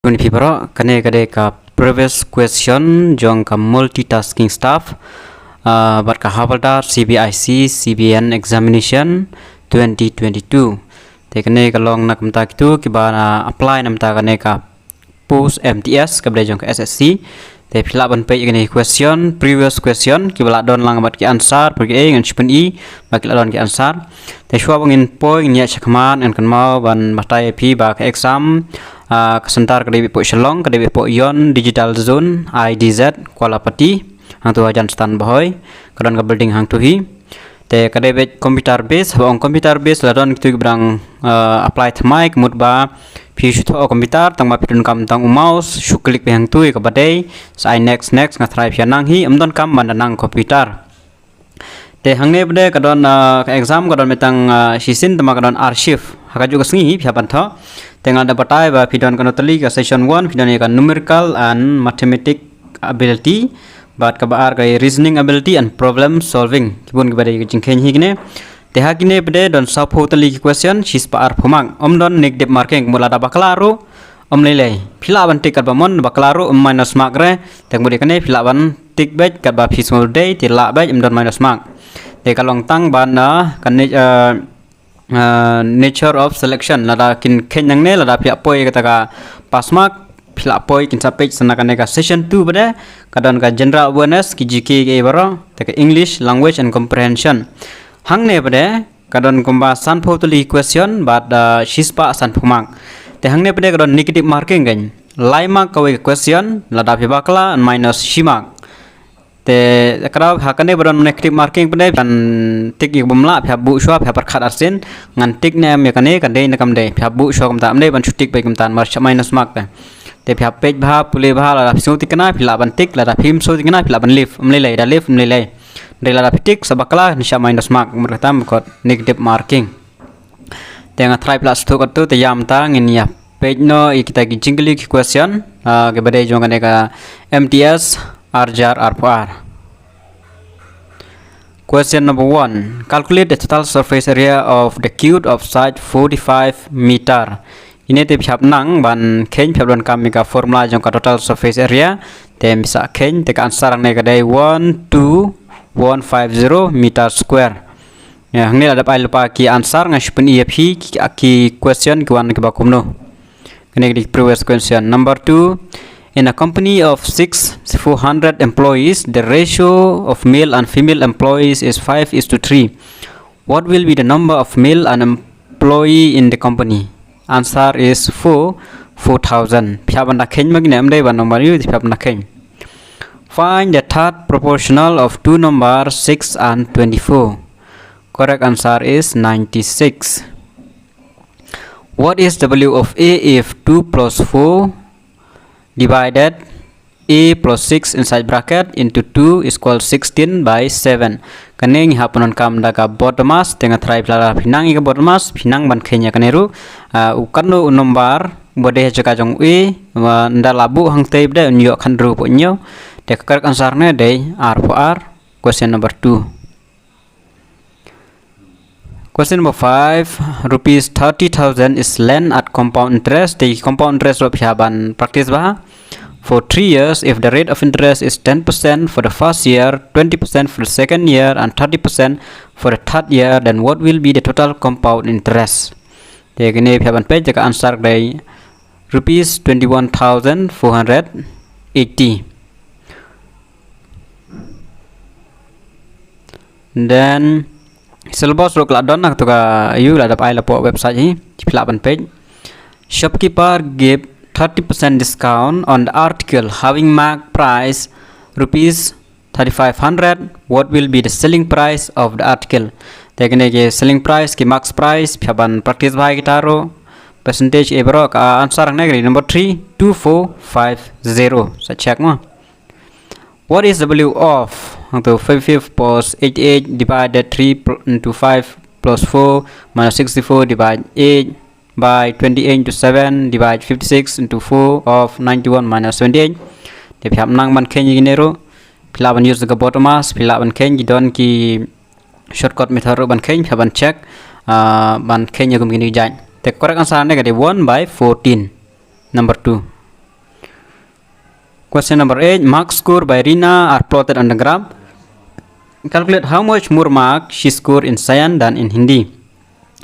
Muni pibro kane kade ka previous question jong ka multitasking stuff but ka Havaldar Cbic CBN examination 2022 te kane ka long nak mta kitu ki ba apply namta kane ka post MTS ka jong ka SSC te phila ban pe kane question previous question ki bala don lang bat ki answer pergi ngan chipen I ba ki don ki answer te shwa bangin point nya chakman en kan mau ban matai pi ba ka exam kesentar kedai po Shalong kedai po Yon digital zone IDZ Kuala Pati hang tu ajan stand boy kadon ka building hang tu hi te kedai computer base bang computer base ladon kitu brang apply thmai kemut ba pi shu tho computer tang ma pitun kam tang mouse shu klik pe hang tu ka badai sai next ngatrai pianang hi amdon kam mandanang computer te hangne bade kadon ka exam kadon metang sisin tama kadon archive haka juga sengi phya ban tho tengah ada batai ba pidon kano tali ka session 1 pidon ka numerical and mathematic ability bat ka baar ka reasoning ability and problem solving kibun ka bade jingkhen hi kine te ha kine bade don sap ho tali question sis pa ar phumang don negative marking mula da baklaro lele phila ban tik ba mon baklaro minus mark re te mudi kane phila ban tik bet ka ba physical day ti la ba don minus mark te kalong tang ban na kan nature of selection lada kin kenyang ne lada pia poi kata ka pass mark phila poi kin sapej sanakan ka session 2 bade kadon ka general awareness ki GK ke baro te ka English language and comprehension hang ne bade kadon kumba san photoli question but shispa san phumang te hang ne bade kadon negative marking gan lai mark ka question lada pia bakla minus shimak te karau hakane baron negative marking pune dan tik ik bumla phya bu shwa phya parkhat arsin ngan tik ne me kane kan dei nakam dei phya bu shwa kam ta amne ban chutik bai kam tan mar minus mark te phya page bha pule bha la phsu tikna phila ban tik la phim so tikna phila ban leaf amle lai da leaf amle lai dei la phitik sabakla nisha minus mark murtam ko negative marking te nga try plus to ko te yam ta ngin ya page no ikita ki jingli question ke bade jong kane ka MTS RJR R4. Question number 1. Calculate the total surface area of the cube of side 45 meter. Ini te phap nang ban khen phap don kam ka formula jong ka total surface area te bisa khen te ka answer ang ne ka dai 12150 meter square. Ya hang ni ada pai lupa ki answer ngai spen EFP ki question ki wan ki ba kumno. Kene di previous question. Number 2. In a company of 400 employees, the ratio of male and female employees is 5:3. What will be the number of male and employee in the company? Answer is 4,000. Phyaban nakhen magine amdai ban number yu phyaban nakhen. Find the third proportional of two numbers 6 and 24. Correct answer is 96. What is W of A if 2 plus 4 divided A plus 6 inside bracket into 2 is equal 16 by 7. Kaning hapunon kam daga bottomas tengah try plara pinang ika bottomas pinang ban kenya kaneru ukano nombar bode jaka jong E nda labu hang tape de unyo khandru po nyo de correct answer ne de R for R. Question number 2. Question number 5. Rupees 30,000 is lent at compound interest. The compound interest of Yaban practice bah for 3 years. If the rate of interest is 10% for the first year, 20% for the second year, and 30% for the third year, then what will be the total compound interest? The Yaban page the answer by rupees 21,480. Then syllabus rok la don nak to ka you la dap ai la po website hi phila ban page. Shopkeeper give 30% discount on the article having mark price rupees 3,500. What will be the selling price of the article? Tekne ke selling price ki max price phaban practice bhai gitaro percentage e bro ka answer ne number 3 2450 so check mo. What is W of 55 plus 88 divided 3 into 5 plus 4 minus 64 divided 8 by 28 into 7 divided 56 into 4 of 91 minus 28. Te phap nang ban khen yi nero phila ban use the bottomas phila ban khen gi don ki shortcut method ban khen phaban check ban khen yi gum gi ni jan. The correct answer ne ga 1 by 14. Number 2. Question number 8. Marks scored by Rina are plotted on the graph. Calculate how much more mark she scored in science than in Hindi.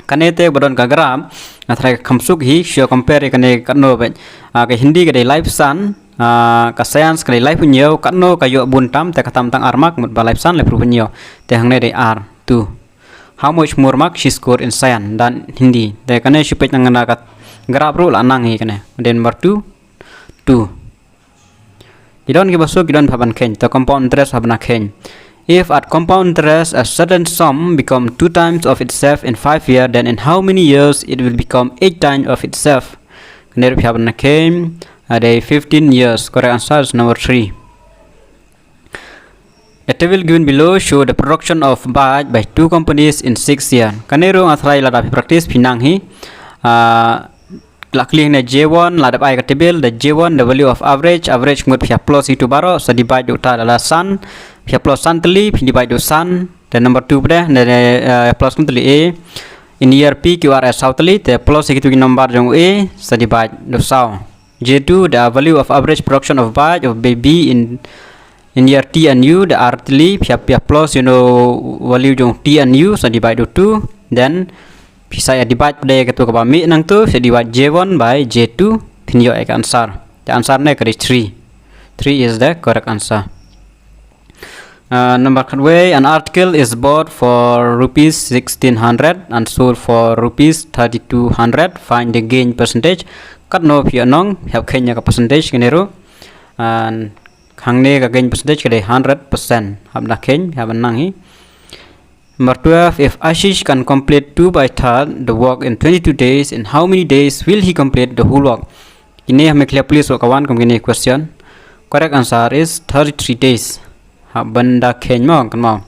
Kanete badon ka graph athrai khamsuk hi show compare kane kanno ba ka Hindi ka dei life san ka science ka dei life nyo kanno ka yo bun tam te katam tang armak mut ba life san le pru nyo te hangne dei r 2. How much more mark she scored in science than Hindi. Te kane shupet nangana ka graph ru la nang hi kane. Then number 2 2. Gidon ki basu gidon bhaban khen to compound interest bhabna khen. If at compound interest a certain sum become 2 times of itself in 5 years, then in how many years it will become 8 times of itself? Kene bhabna khen ade 15 years. Correct answer is number 3. A table given below show the production of batch by 2 companies in 6 years. Kanero athrai la practice pinang hi luckily na J1 la dapat ka table the J1 the value of average ngut pia plus itu baro so divide uta adalah sun pia plus sun teli divide sun then number 2 pada plus teli a in year p qrs sau teli the plus itu number jong a so divide do sau J2 the value of average production of batch of baby in year t and u the r teli pia plus value jong t and u so divide do 2 then saya divide pada ketua kami nang tu saya divide J1 by J2 pinyo ek answer. The answer ne kari 3. 3 is the correct answer. Number way an article is bought for rupees 1600 and sold for rupees 3200. Find the gain percentage. Kat no pia nong have kenya ka percentage kenero and hangne ka gain percentage kade 100%. Hab na ken hab nang hi. Number 12. If Ashish can complete 2 by 3 the work in 22 days, in how many days will he complete the whole work? Ini hame clear please kawan kam gini question. Correct answer is 33 days. Banda khen mo kan mo.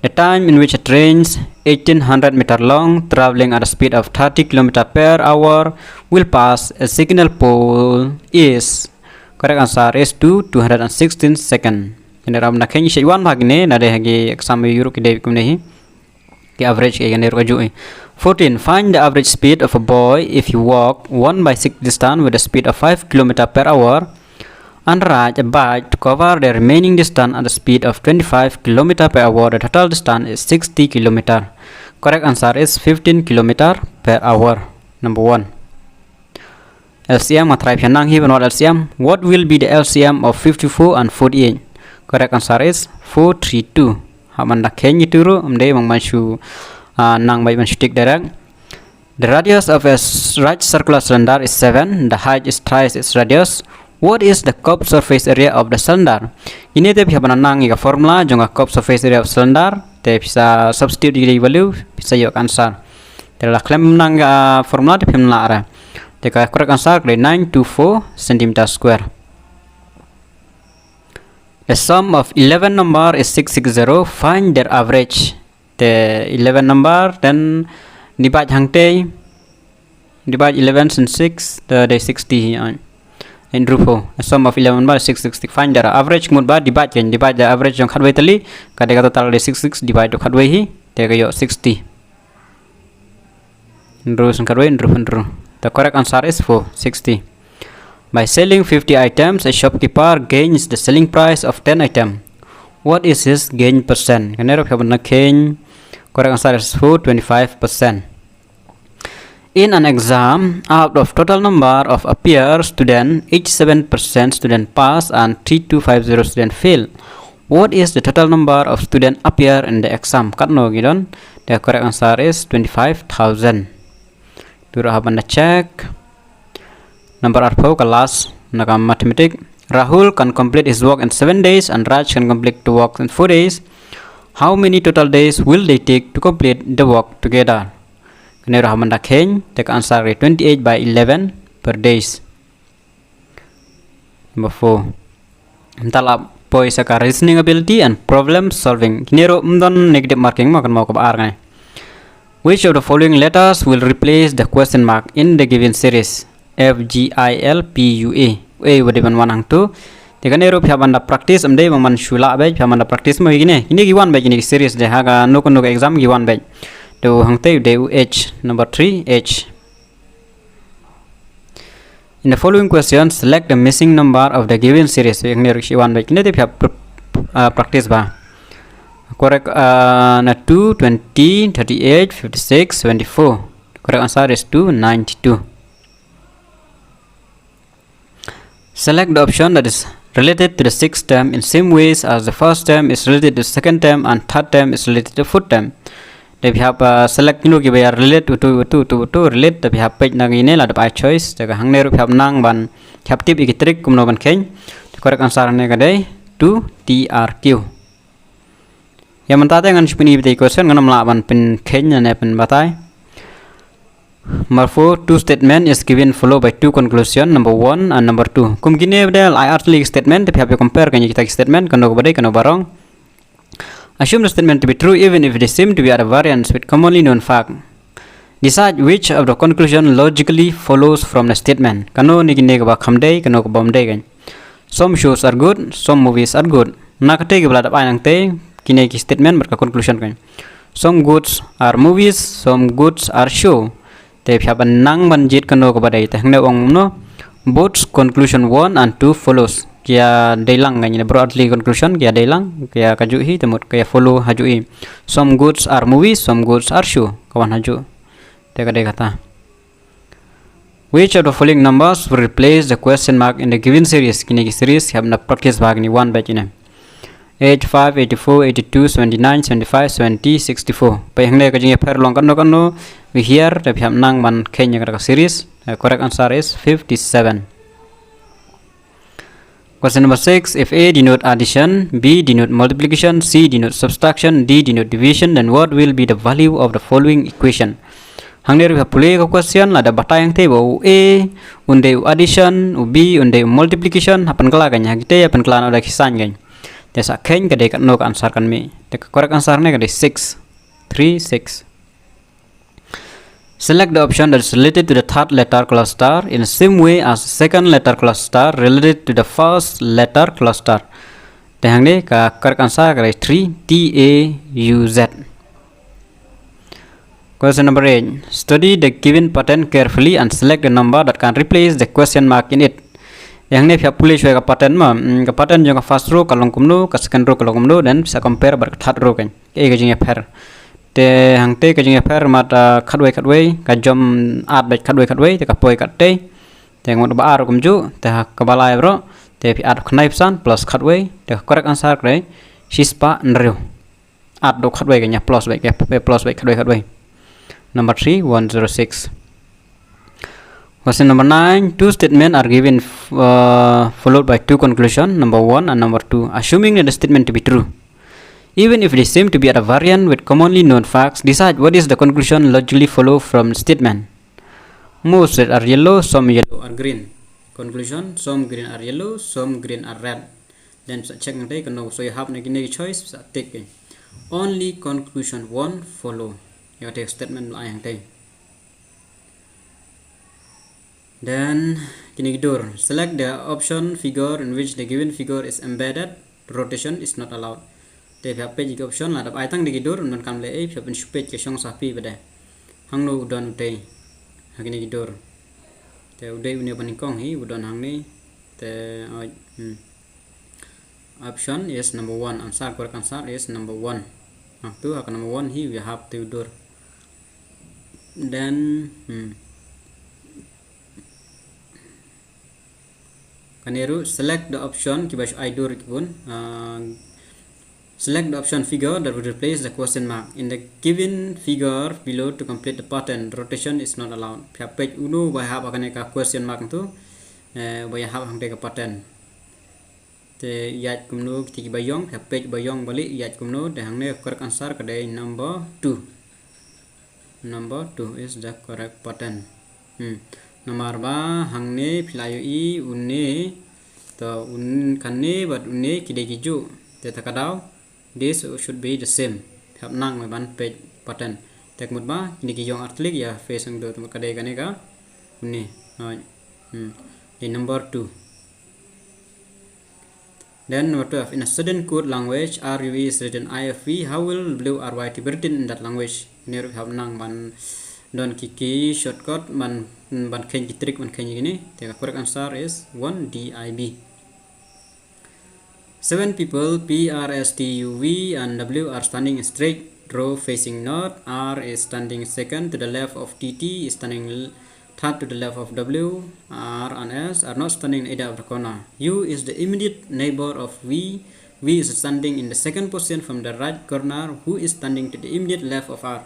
The time in which a train 1800 meter long traveling at a speed of 30 km per hour will pass a signal pole is. Correct answer is 216 seconds. Ram na khen shi wan bhag ne na de hagi exam euro ki de kum nahi ki average ke ne ro ju 14 find the average speed of a boy if you walk 1 by 6 distance with a speed of 5 km per hour and ride a bike to cover the remaining distance at the speed of 25 km per hour. The total distance is 60 km. Correct answer is 15 km per hour. Number 1. LCM matrai phanang hi banot LCM. What will be the LCM of 54 and 48? Correct answer is 432. Hamanda kenya turu amde mang manchu nang bai manchu tik direct. The radius of a right circular cylinder is 7. The height is thrice its radius. What is the curved surface area of the cylinder? Ini te bihaba nang iga formula jonga curved surface area of cylinder te bisa substitute di value bisa yok answer. Te la claim nang formula te pimla ara. Te ka correct answer kle 924 cm square. The sum of 11 number is 660. Find their average. The 11 number then divide hangte divide 11 and 6 the 60 in rufo. The sum of 11 number is 660. Find their average mud ba divide the average jong khadway tali kade ka total 66 divide to khadway hi te kayo 60. Ndru sun khadway ndru. The correct answer is 460. By selling 50 items, a shopkeeper gains the selling price of 10 items. What is his gain percent? Kanero phabna gain. Correct answer is 425%. In an exam, out of total number of appear student, 87% student pass and 3250 student fail. What is the total number of student appear in the exam? Katno gidon. The correct answer is 25,000. Dura habana check. Number 4 kelas nakam mathematics. Rahul can complete his work in 7 days and Raj can complete the work in 4 days. How many total days will they take to complete the work together? Kene Rahman dakhen take answer 28 by 11 per days. Number 4. Talab poi saka reasoning ability and problem solving. Kinero mdon negative marking makan mau kabar ngai. Which of the following letters will replace the question mark in the given series? FGILPUA. A wadiban wanang tu. Tekanero pihapanda practice amde maman shula bay pihapanda practice mo gini. Ini giwan bay gini series deh haga no exam giwan bay. Tu hangte de H number 3 H. In the following question, select the missing number of the given series. Yang ni ruksi one baik. Ini dia practice ba. Correct na 2, 20, 38, 56, 74. Correct answer is 2, 92. Select the option that is related to the sixth term in same ways as the first term is related to the second term and third term is related to the fourth term. They have select you give a relate to relate the have page nang ini lah the by choice. The hang neru have nang ban have tip ikitrik kumno ban ken. The correct answer ne kadai 2 TRQ. Yang mentata dengan spini beti question ngan melaban pen ken ne pen batai. Marfo two statement is given followed by two conclusion number 1 and number 2. Kum gini bedel I article statement tapi have compare kan kita statement kan badai kan barang. Assume the statement to be true even if they seem to be at a variance with commonly known fact. Decide which of the conclusion logically follows from the statement. Kano ni gini ba khamdei kano ko bomdei kan. Some shows are good, some movies are good. Nakate ke belada nang te kini ki statement berka conclusion kan. Some goods are movies, some goods are show. Te phya nang banjit kano ko badai te hangna ong no. Both conclusion 1 and 2 follows. Kia dailang kan ini broadly conclusion kia dailang kia kajuhi temut kia follow hajui. Some goods are movies, some goods are shoe. Kawan haju. Teka dek kata. Which of the following numbers will replace the question mark in the given series? Kini ki series have na practice bag ni one batch ini. 85, 84, 82, 79, 75, 20, 64. Pa yang ne kajing per long kano kano we here tapi ham nang man kenya kata series. Correct answer is 57. Question number 6. If A denote addition, B denote multiplication, C denote subtraction, D denote division, then what will be the value of the following equation? Hang ni kita pulih ke question ada bata yang te bau A unde addition, B unde multiplication, hapan kala kan? Kita hapan kala ada kisan kan? Desa ken kadai kat no kan answer kan me. The correct answer ni kadai 6, 3, 6. Select the option that is related to the third letter cluster in the same way as the second letter cluster related to the first letter cluster. Tehang ni ka correct answer kadai 3 TAUZ. Question number 8. Study the given pattern carefully and select the number that can replace the question mark in it. Yang ni pihak pulih shwe ka pattern ma ka pattern jong ka first row kalong kumno ka second row kalong kumno dan bisa compare bar third row kan. Ke jing pair. Te hang te ka jing pair mata khatway ka jom art baik khatway te ka poi kat te te ngot ba ar kumju te ka balai bro te pi art knife san plus khatway te correct answer kre shispa nreu art do khatway ka nya plus baik plus baik khatway. Number 3 106. Question number 9. Two statements are given followed by two conclusions, number 1 and number 2, assuming that the statement to be true. Even if they seem to be at a variant with commonly known facts, decide what is the conclusion logically follow from the statement. Most red are yellow, some yellow are green. Conclusion: some green are yellow, some green are red. Then check nanti kena so you have negative choice bisa take. Only conclusion 1 follow. You take statement yang tadi. Then kini door. Select the option figure in which the given figure is embedded. Rotation is not allowed. Te phia page ki option la dap ai tang di door non kam le ai phia pen page ke song sapi bade. Hang no udon te. Kini door. Te udai unia paning kong hi udon hang ni te option is number 1. Answer correct answer is number 1. Tu akan number 1 hi we have to door. Then Kaneru select the option kibash idor kibun select the option figure that would replace the question mark in the given figure below to complete the pattern. Rotation is not allowed. Pia page uno by have akan ka question mark tu by have hang ka pattern te yat kumno tiki bayong pia page bayong balik yat kumno de hang ne correct answer kadai number 2. Number 2 is the correct pattern. Nomor ba hang ne pilayo I unne to un kanne but unne kide kiju te takadau this should be the same. Hab nang me ban page pattern tek mut ba kini kijong artlik ya face ang do kadai kane ka unne the number 2. Then number 12. In a certain code language RUV is written IFV, how will blue or white be written in that language? Ini have nang ban Don kiki shortcut ban khen ki trick ban khen gini. The correct answer is 1 DIB. 7 people P, R, S, T, U, V and W are standing in straight row facing north. R is standing second to the left of TT, is standing third to the left of W. R and S are not standing in either of the corner. U is the immediate neighbor of V. V is standing in the second position from the right corner. Who is standing to the immediate left of R?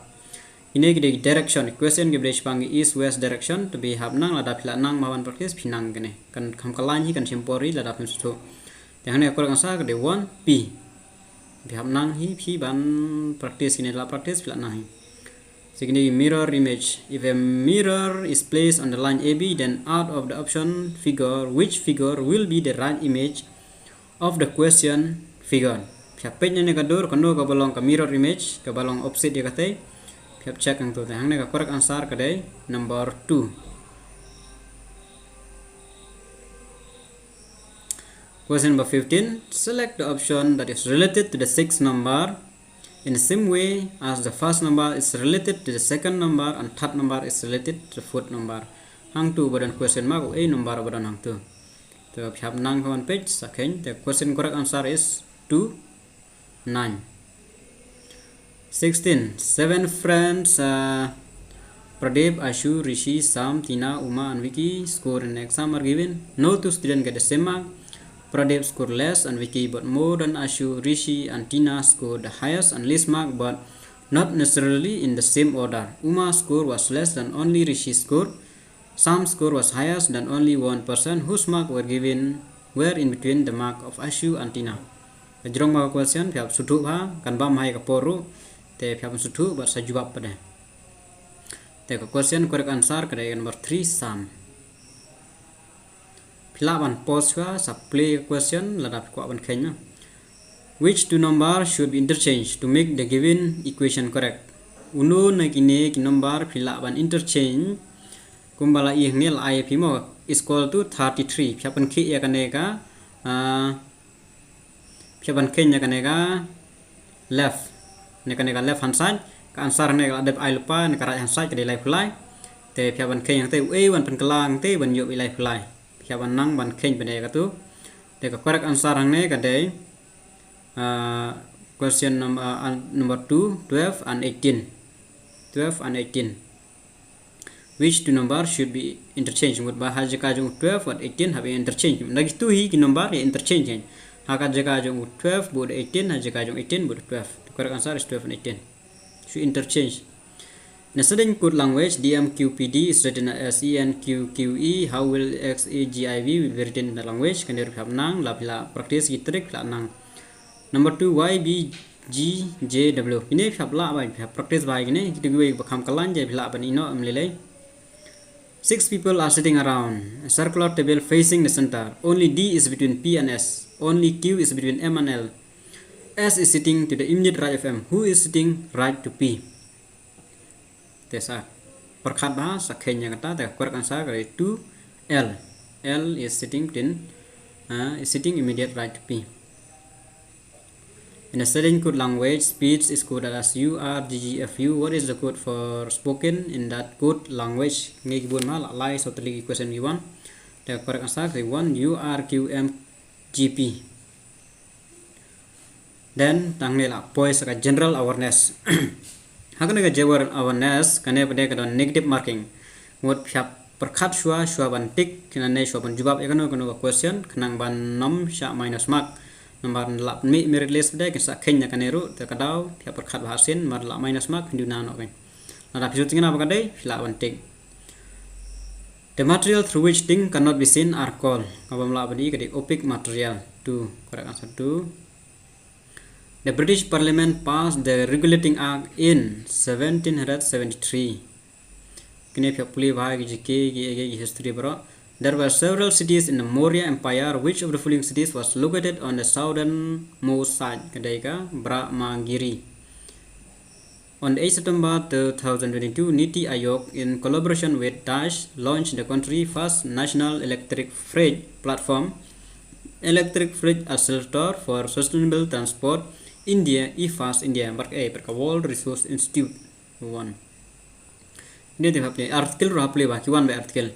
Ini the direction question give pangi east west direction to be have nang ladap la nang mawan practice pinang gene kan kam kalan hi kan simpori ladap su. Yang ne correct answer ke 1 P. Bi have nang hi phi ban practice ini la practice pila nang hi. Segini mirror image. If a mirror is placed on the line AB, then out of the option figure, which figure will be the right image of the question figure? Pihak page ni kadur kanu ka balong ka mirror image ka balong opposite dia kate. Pihak check ang tu. Yang ne ka correct answer kadai number 2. Question number 15. Select the option that is related to the sixth number in the same way as the first number is related to the second number and third number is related to the fourth number. Hang tu badan question mark A number badan hang tu. So if you have nang on page second, the question correct answer is 2 9. 16. 7 friends Pradeep, Ashu, Rishi, Sam, Tina, Uma and Vicky score in the exam are given. No two students get the same mark. Pradeep scored less and Vicky but more than Ashu, Rishi and Tina scored the highest and least mark but not necessarily in the same order. Uma's score was less than only Rishi's score. Sam's score was highest than only one person whose mark were in between the mark of Ashu and Tina. The jurong mark question phap sutu ha kan bam hai ka poru te phap sutu but sa jawab pada. The question correct answer kadai number 3 Sam. Pilaban pause sa play question ladap ko ban kenya. Which two numbers should be interchanged to make the given equation correct? Uno na kini ki number pilaban interchange kumbala i ngel I pimo is equal to 33. Piapan ki ya kaneka piapan kenya kaneka left. Ne kaneka left hand side ka answer ne ka adep I lupa ne ka right hand side ka delay fly. Te piapan kenya te a wan pen kelang te ban yo ilai fly. Piapan nang ban kenya bene ka tu. Te ka correct answer hang ne ka de question number 2 12 and 18. 12 and 18. Which two numbers should be interchanged? With bahasa jika jung 12 and 18 have interchange. Lagi tu hi ki number ya interchange. Haka jika jung 12 bude 18, ha jika jung 18 bude 12. The correct answer is 12 and 18. Should interchange. In a certain code language, DMQPD is written as ENQQE. How will XAGIV will be written in the language? Kan dia have nang la pila practice ki trick la nang. Number 2 YBGJW. Ini have la ba practice ba gini. Kita gue bakam kalan je pila ban ino amlele. 6 people are sitting around a circular table facing the center. Only D is between P and S. Only Q is between M and L. S is sitting to the immediate right of M. Who is sitting right to P? Tesa perkhat bahasa kenya kata the correct answer is 2 L. L is sitting immediate right to P. In a certain code language, speech is coded as URGGFU. What is the code for spoken in that code language? Ngay kibun ma lalai so tali question V1. The correct answer is 1 URQMGP. Then tang nila poise ka general awareness. Hakan ka general awareness kane pada ka negative marking. Ngot phap perkhat shwa ban tik kinane shwa ban jawab ekano ka question kanang ban nom sha minus mark. Nomor lap mi merit list pada kisah kenya kaneru terkadau tiap perkat bahasin mar lap minus mark hindunan oke. Nada pisut tingin apa kadai fila banting. The material through which thing cannot be seen are called. Kabam lap badi kadai opaque material. 2 correct answer 2. The British Parliament passed the Regulating Act in 1773. Kini pihak pulih bahagi jiki history bro. There were several cities in the Maurya Empire. Which of the following cities was located on the southernmost side? Kadai Brahmagiri. On 8 September 2022, Niti Aayog, in collaboration with Daesh, launched the country's first national electric freight platform, Electric Freight Accelerator for Sustainable Transport, India, IFAS India, World Resource Institute 1. Native haple article ro haple ba kiwan by article.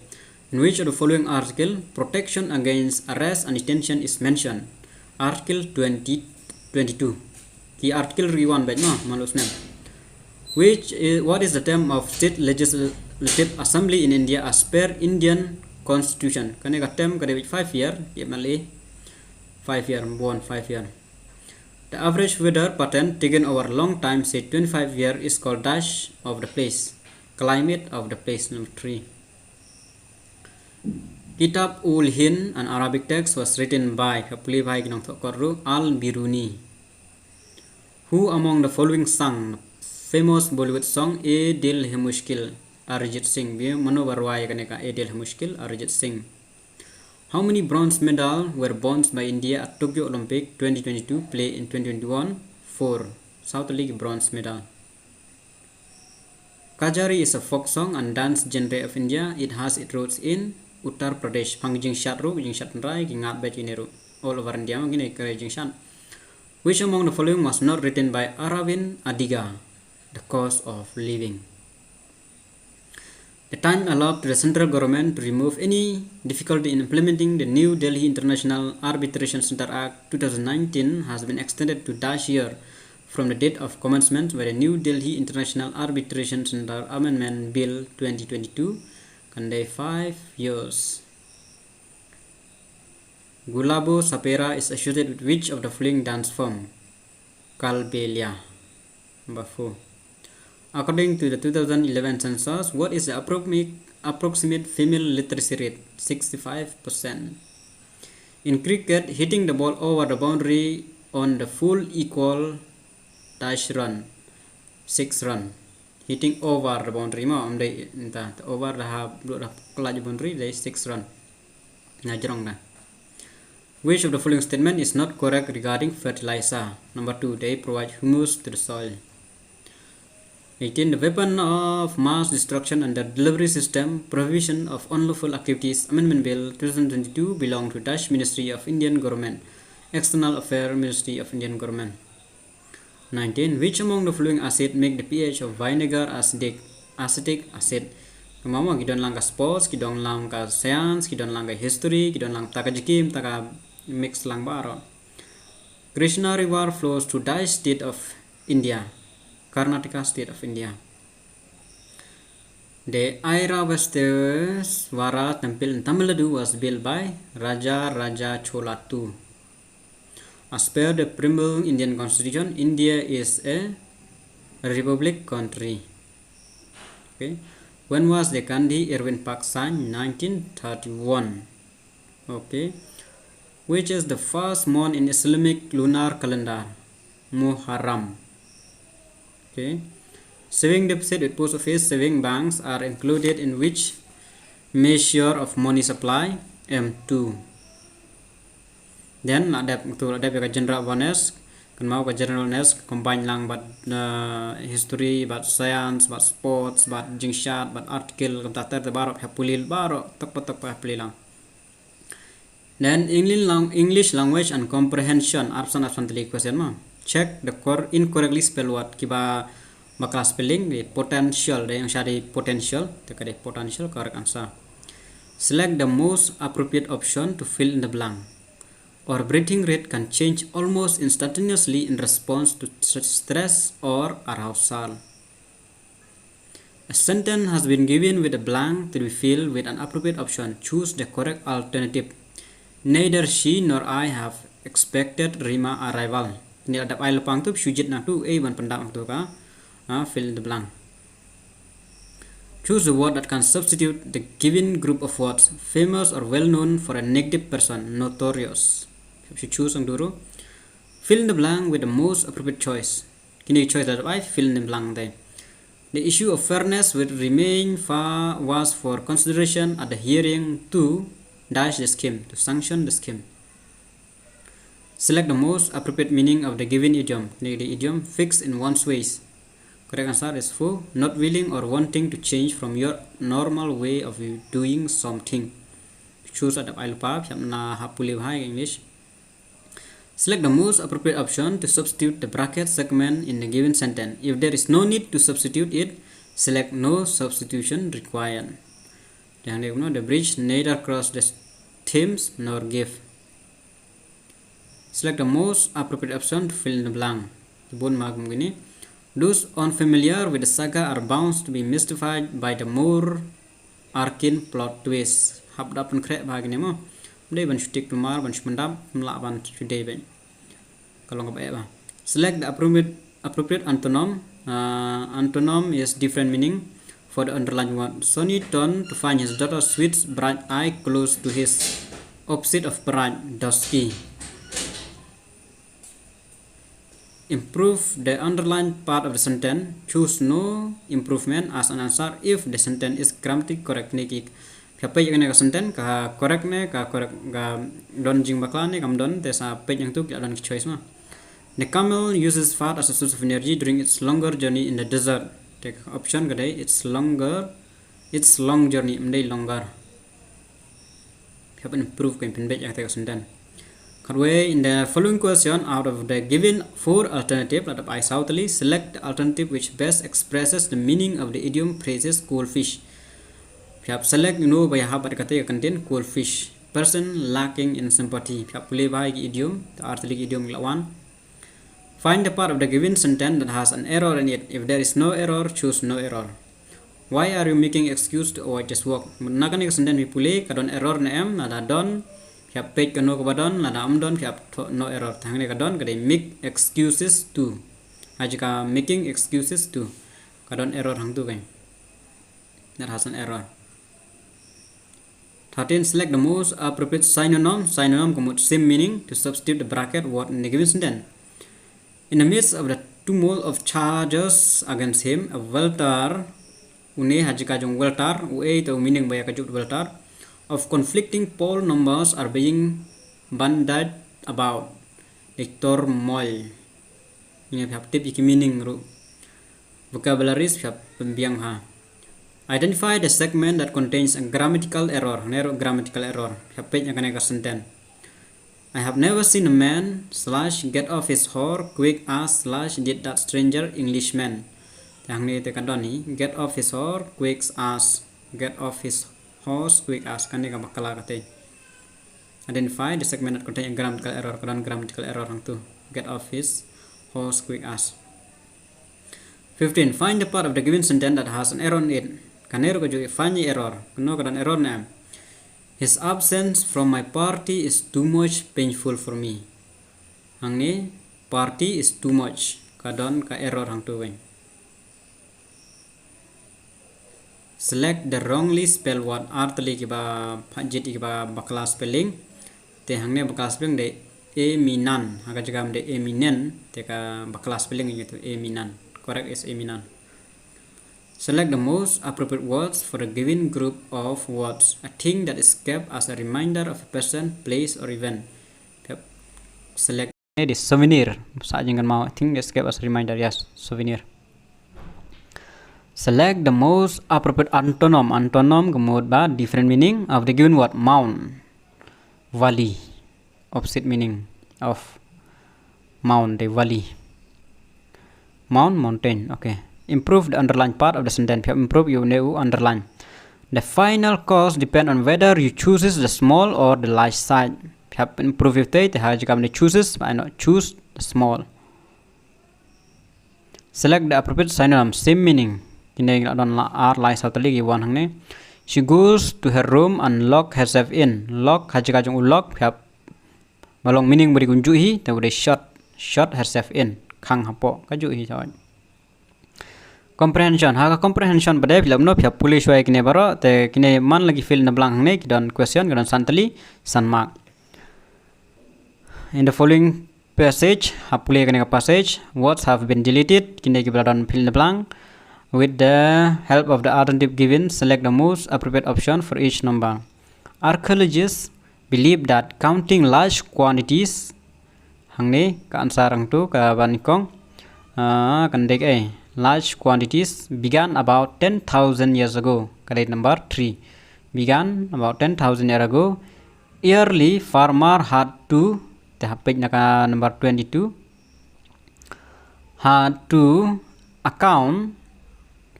In which of the following article protection against arrest and detention is mentioned? Article 2022. Ki article riwan by no malus nem. What is the term of state legislative assembly in India as per Indian constitution? Kane ka term kade 5 year ye mali 5 year born 5 year. The average weather pattern taken over a long time, say 25 years, is called dash of the place. Climate of the place. Number 3. Kitab ul Hind, an Arabic text, was written by Al-Biruni. Who among the following sang famous Bollywood song A Dil Hai Mushkil? Arijit Singh. Manobarwai kaneka A Dil Hai Mushkil Arijit Singh. How many bronze medals were won by India at Tokyo Olympic 2022 play in 2021? 4. South League bronze medal. Kajari is a folk song and dance genre of India. It has its roots in Uttar Pradesh. Pangjing Shatru, Jing Shatnrai, Gingat Bechineru. All over India, Gine Jing Shat. Which among the following was not written by Aravind Adiga? The Cost of Living. The time allowed to the central government to remove any difficulty in implementing the New Delhi International Arbitration Center Act 2019 has been extended to dash year from the date of commencement by the New Delhi International Arbitration Center Amendment Bill 2022, Kande 5 years. Gulabo Sapera is associated with which of the following dance form? Kalbelia. Number 4. According to the 2011 census, what is the approximate female literacy rate? 65%. In cricket, hitting the ball over the boundary on the full equal dash run, 6 run. Hitting over the boundary, over the half boundary, there is 6 run. Which of the following statement is not correct regarding fertilizer? Number 2, they provide humus to the soil. 18. The Weapon of Mass Destruction and the Delivery System Prohibition of Unlawful Activities Amendment Bill 2022 belong to Dutch Ministry of Indian Government, External Affairs Ministry of Indian Government. 19. Which among the following acid make the pH of vinegar acidic? Acetic acid. Kemama kidon lang ka sports, kidon lang ka science, kidon lang ka history, kidon lang taka jikim, taka mix lang baro. Krishna River flows to Dutch state of India, Karnataka state of India. The Airavasteswara temple in Tamil Nadu was built by Raja Chola II. As per the preamble Indian Constitution, India is a republic country. Okay. When was the Gandhi Irwin Pact signed? 1931. Okay. Which is the first month in Islamic lunar calendar? Muharram. Okay. Saving deposit with post office saving banks are included in which measure of money supply? M2. Then ada general awareness, kan mau ke general awareness combine lang but history, but science, but sports, but jingshat, but article kam tatar te baro hapulil baro tak hapulil lang. Then English language and comprehension option tali question ma. Check the incorrectly spell word kiba bakal spelling the potential the yang syari potential tekade potential correct answer. Select the most appropriate option to fill in the blank. Our breathing rate can change almost instantaneously in response to stress or arousal. A sentence has been given with a blank to be filled with an appropriate option. Choose the correct alternative. Neither she nor I have expected Rima arrival. Ini ada I lepang tu sujit nak tu ban pendam tu ka. Fill in the blank. Choose a word that can substitute the given group of words. Famous or well known for a negative person. Notorious. You choose ang dulu. Fill in the blank with the most appropriate choice. Kini choice that I fill in the blank there. The issue of fairness will remain was for consideration at the hearing to dash the scheme, to sanction the scheme. Select the most appropriate meaning of the given idiom. The idiom fixed in one's ways. Correct answer is 4. Not willing or wanting to change from your normal way of doing something. Choose at the ilpap na hapuli hai English. Select the most appropriate option to substitute the bracket segment in the given sentence. If there is no need to substitute it, Select no substitution required. Yang ni the bridge neither cross the themes nor give. Select the most appropriate option to fill in the blank. Those unfamiliar with the saga are bound to be mystified by the more arcane plot twist. Habda pun krek bahagi ni mo. Dia ban syutik pelmar, ban syumendap, melak ban syudai ben. Kalau nggak baik bah. Select the appropriate antonym. Antonym is different meaning for the underlined word. Sonny turned to find his daughter's sweet bright eye close to his opposite of bright, dusky. Improve the underlined part of the sentence. Choose no improvement as an answer if the sentence is grammatically correct. Siapa yang kena sentence ka correct ne ka correct ka don jing bakla ne kam don tesa page yang tu kita don choice mah. The camel uses fat as a source of energy during its longer journey in the desert. Take option kadai its long journey mendai longer. Siapa improve kan pendek yang kita sentence. Kadwe in the following question out of the given 4 alternative ladap I southerly select the alternative which best expresses the meaning of the idiom phrases cool fish. Siap select by habat kata contain cool fish. Person lacking in sympathy. Siap boleh bahagi idiom, article idiom lawan. Find the part of the given sentence that has an error in it. If there is no error, choose no error. Why are you making excuse to avoid this work? Menakan ni sentence boleh kadon error na em nada don. Siap page kano kabadon nada don siap no error. Tang ni kadon kadai make excuses to. Ajika making excuses to. Kadon error hang tu kan. That has an error. 13. Select the most appropriate synonym. Synonym commute same meaning to substitute the bracket word in the given sentence. In the midst of the tumult of charges against him, a Havaldar une hajika jong Havaldar ue to meaning by kajuk Havaldar of conflicting pole numbers are being bandied about. The turmoil. Ini phap tip iki meaning ru. Vocabularies phap pembiang ha. Identify the segment that contains a grammatical error. Narrow grammatical error. Page yang kena sentence. I have never seen a man / get off his horse quick as / did that stranger Englishman. Yang ni tekan don ni get off his horse quick as kan ni bakal kata. Identify the segment that contains a grammatical error. Kadang grammatical error hang tu. Get off his horse quick as. 15. Find the part of the given sentence that has an error in it. Kanero ko juga find error. Keno kadan error na. His absence from my party is too much painful for me. Hang ni party is too much. Kadon ka error hang tu weng. Select the wrongly spelled word. Artli kiba pajit kiba bakla spelling. Te hang ni bakla spelling de eminan. Hang juga de eminen. Te ka bakla spelling itu eminan. Correct is eminan. Select the most appropriate words for a given group of words. A thing that is kept as a reminder of a person, place, or event. Select the souvenir. Saja jangan mau. A thing that is kept as a reminder. Yes, souvenir. Select the most appropriate antonym. Antonym kemudian ba different meaning of the given word. Mount, valley. Opposite meaning of mount, the valley. Mount, mountain. Okay. Improve the underlined part of the sentence. Improve you new underline. The final cost depend on whether you chooses the small or the large side. Improve if they jika chooses but not choose the small. Select the appropriate synonym. Same meaning. Kini don r lies out lagi one hang ni. She goes to her room and lock herself in. Lock jika jong lock. Malong meaning beri kunjuhi. Tahu dia shut herself in. Kang hapo kajuhi cawan. Comprehension. Haka comprehension pada film no pihak pulih suai kini baru. Te kini man lagi fill na blank ni dan question dan santali san mark. In the following passage, hapulih kini passage, words have been deleted. Kini kita dan fill na blank. With the help of the alternative given, select the most appropriate option for each number. Archaeologists believe that counting large quantities, hang ni ka ansar hang tu ka banikong, kandek large quantities began about 10,000 years ago. Kadai number 3. Began about 10,000 years ago. Yearly farmer had to page naka number 22 had to account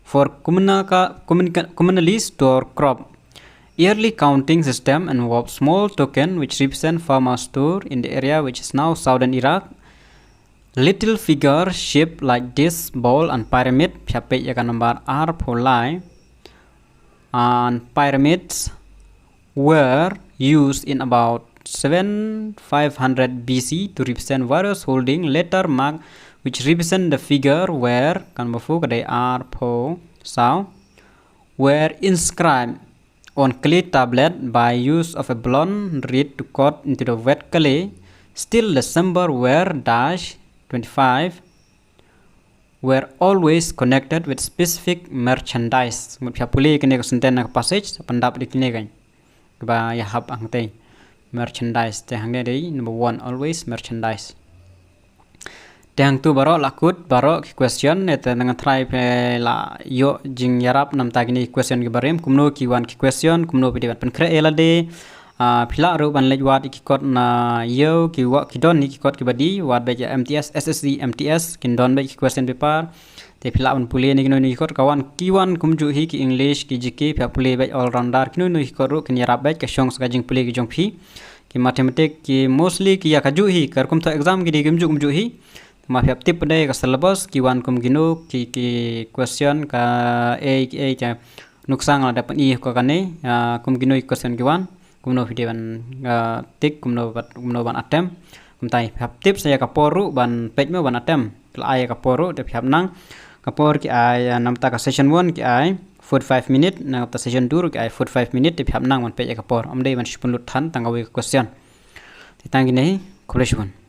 for commonly stored crop. Yearly counting system involves small token which represent farmer store in the area which is now southern Iraq. Little figure shaped like this bowl and pyramid number R for line, and pyramids were used in about 7500 BC to represent various holding. Later mark which represent the figure where R for south were inscribed on clay tablet by use of a blonde reed to cut into the wet clay. Still the symbol were dash 25 were always connected with specific merchandise. Puli kini senten passage pendap di kini kan. Ba ya hab angte merchandise te hangde dei number 1 always merchandise. Tang tu baro lakut baro question eta nang try pe la yo jing yarap nam ta kini question ki barem kumno ki wan ki question kumno pe pen kre elade phila ro ban lejwat ki kot na yo ki wa ki don ni ki kot ki badi wat be MTS SSC MTS kin don be ki question paper te phila un puli ni kino ni kot kawan ki wan kumju hi ki English ki GK pha puli be all rounder kino ni kot ro kin yarap be ka shong sa jing puli ki jong phi ki mathematics ki mostly ki ya ka ju hi kar kum to exam ki di kumju hi ma phep tip de ka syllabus ki wan kum ginu ki question ka a cha nuksang la dapat i ko kane kum ginu question ki wan kum no video ban tik kum no ban attempt kum tai phep tip saya ka poru ban page mo ban attempt la ai ka poru de phep nang ka por ki ai nam ta ka session 1 ki ai 45 minute na ta session 2 ki ai 45 minute de phep nang ban page ka por am de ban shipun lut than tangawi question ti tangi nei college 1